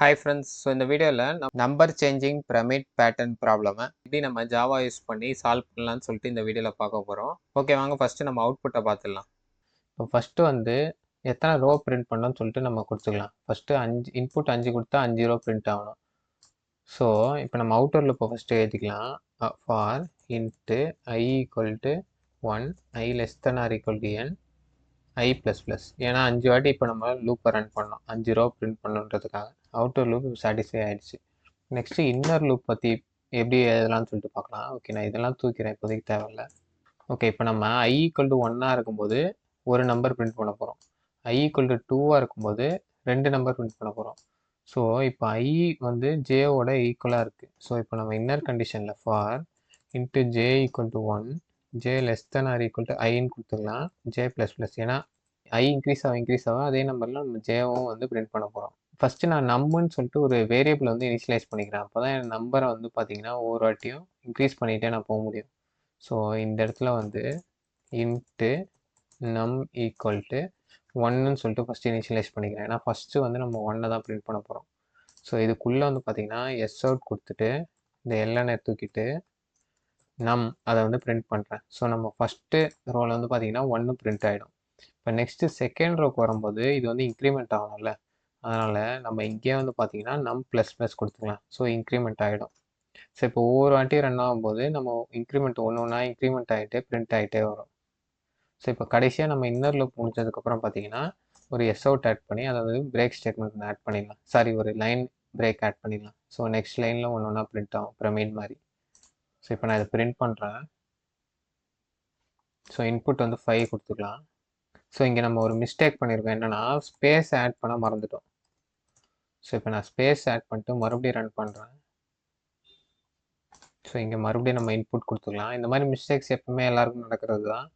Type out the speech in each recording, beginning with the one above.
Hi friends. So இந்த வீடியோவில் number changing pyramid pattern ப்ராப்ளமை எப்படி நம்ம ஜாவா யூஸ் பண்ணி சால்வ் பண்ணலாம்னு சொல்லிட்டு இந்த வீடியோவில் பார்க்க போகிறோம். ஓகே, வாங்க ஃபஸ்ட்டு நம்ம அவுட்புட்டை பார்த்துடலாம். இப்போ ஃபஸ்ட்டு வந்து எத்தனை ரோ பிரிண்ட் பண்ணணும்னு சொல்லிட்டு நம்ம கொடுத்துக்கலாம். ஃபஸ்ட்டு 5 இன்புட் 5 கொடுத்தா 5 ரோ பிரிண்ட் ஆகணும். ஸோ இப்போ நம்ம அவுட்டரில் இப்போ ஃபஸ்ட்டு எழுதிக்கலாம். For int i equal to 1 i less than or equal to n i plus plus. ஏன்னா 5 வாட்டி இப்போ நம்ம லூப்பை ரன் பண்ணோம் 5 ரோ பிரிண்ட் பண்ணுன்றதுக்காக. அவுட்டர் லூப் சாட்டிஸ்ஃபை ஆகிடுச்சு. நெக்ஸ்ட்டு இன்னர் லூப் பற்றி எப்படி எழுதலாம்னு சொல்லிட்டு பார்க்கலாம். ஓகே, நான் இதெல்லாம் தூக்கிறேன், இப்போதைக்கு தேவையில்லை. ஓகே, இப்போ நம்ம ஐ ஈக்குவல் டு 1ஆக இருக்கும்போது ஒரு நம்பர் பிரிண்ட் பண்ண போகிறோம். ஐ ஈக்குவல் டு 2ஆக இருக்கும்போது 2 நம்பர் பிரிண்ட் பண்ண போகிறோம். ஸோ இப்போ ஐ வந்து ஜேவோட ஈக்குவலாக இருக்குது. ஸோ இப்போ நம்ம இன்னர் கண்டிஷனில் for int j equal to 1 j less than or equal to ஐன்னு கொடுத்துக்கலாம். ஜே ப்ளஸ் ப்ளஸ், ஏன்னா ஐ இன்க்ரீஸ் ஆகும் அதே நம்பரில் நம்ம ஜேவும் வந்து பிரிண்ட் பண்ண போகிறோம். ஃபஸ்ட்டு நான் நம்புன்னு சொல்லிட்டு ஒரு வேரியபிள் வந்து இனிஷியலைஸ் பண்ணிக்கிறேன். அப்போ தான் என் நம்பரை வந்து பார்த்தீங்கன்னா ஒவ்வொரு வாட்டியும் இன்க்ரீஸ் பண்ணிகிட்டே நான் போக முடியும். ஸோ இந்த இடத்துல வந்து இன்ட்டு நம் ஈக்குவல் டு 1ன்னு சொல்லிட்டு ஃபஸ்ட்டு இனிஷியலைஸ் பண்ணிக்கிறேன். ஏன்னா ஃபஸ்ட்டு வந்து நம்ம 1 தான் பிரிண்ட் பண்ண போகிறோம். ஸோ இதுக்குள்ளே வந்து பார்த்தீங்கன்னா எஸ் அவுட் கொடுத்துட்டு இந்த எல்என்ஐ தூக்கிட்டு நம் அதை வந்து பிரிண்ட் பண்ணுறேன். ஸோ நம்ம ஃபஸ்ட்டு ரோவில் வந்து பார்த்தீங்கன்னா 1 பிரிண்ட் ஆகிடும். இப்போ நெக்ஸ்ட்டு செகண்ட் ரோக்கு வரும்போது இது வந்து இன்க்ரிமெண்ட் ஆகணும்ல, அதனால் நம்ம இங்கேயே வந்து பார்த்தீங்கன்னா நம் ப்ளஸ் ப்ளஸ் கொடுத்துக்கலாம். ஸோ இன்க்ரிமெண்ட் ஆகிடும். ஸோ இப்போ ஒவ்வொரு வாட்டியும் ரன் ஆகும்போது நம்ம இன்க்ரிமெண்ட் ஒன்று ஒன்றா இன்க்ரிமெண்ட் ஆகிட்டே பிரிண்ட் ஆகிட்டே வரும். ஸோ இப்போ கடைசியாக நம்ம இன்னர் லூப் முடிச்சதுக்கப்புறம் பார்த்தீங்கன்னா ஒரு எஸ் அவுட் ஆட் பண்ணி அதாவது பிரேக் ஸ்டேட்மெண்ட் ஆட் பண்ணிடலாம். சாரி, ஒரு லைன் பிரேக் ஆட் பண்ணிடலாம். ஸோ நெக்ஸ்ட் லைனில் ஒன்று ஒன்றா பிரிண்ட் ஆகும் பிரமிட் மாதிரி. ஸோ இப்போ நான் இதை பிரிண்ட் பண்ணுறேன். ஸோ இன்புட் வந்து 5 கொடுத்துக்கலாம். ஸோ இங்கே நம்ம ஒரு மிஸ்டேக் பண்ணியிருக்கோம், என்னென்னா ஸ்பேஸ் ஆட் பண்ண மறந்துட்டோம். ஸோ இப்போ நான் ஸ்பேஸ் ஆட் பண்ணிட்டு மறுபடியும் ரன் பண்ணுறேன். ஸோ இங்கே மறுபடியும் நம்ம இன்புட் கொடுத்துக்கலாம். இந்த மாதிரி மிஸ்டேக்ஸ் எப்பவுமே எல்லாருக்கும் நடக்கிறது தான்.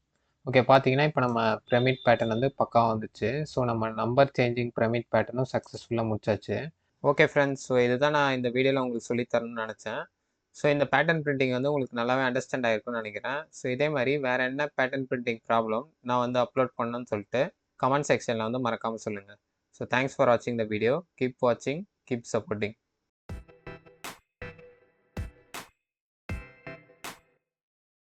ஓகே, பார்த்தீங்கன்னா இப்போ நம்ம பிரமிட் பேட்டர்ன் வந்து பக்காவாக வந்துச்சு. ஸோ நம்ம நம்பர் சேஞ்சிங் பிரமிட் பேட்டர்னும் சக்ஸஸ்ஃபுல்லாக முடிச்சாச்சு. ஓகே ஃப்ரெண்ட்ஸ், ஸோ இதுதான் நான் இந்த வீடியோவில் உங்களுக்கு சொல்லித்தரணும்னு நினச்சேன். ஸோ இந்த பேட்டர்ன் பிரிண்டிங் வந்து உங்களுக்கு நல்லாவே அண்டர்ஸ்டாண்ட் ஆகிருக்கும்னு நினைக்கிறேன். ஸோ இதே மாதிரி வேறு என்ன பேட்டர்ன் பிரிண்டிங் ப்ராப்ளம் நான் வந்து அப்லோட் பண்ணணும்னு சொல்லிட்டு கமெண்ட் செக்ஷனில் வந்து மறக்காமல் சொல்லுங்கள். ஸோ தேங்க்ஸ் ஃபார் வாட்சிங் த வீடியோ. கீப் வாட்சிங், கீப் சப்போர்ட்டிங்.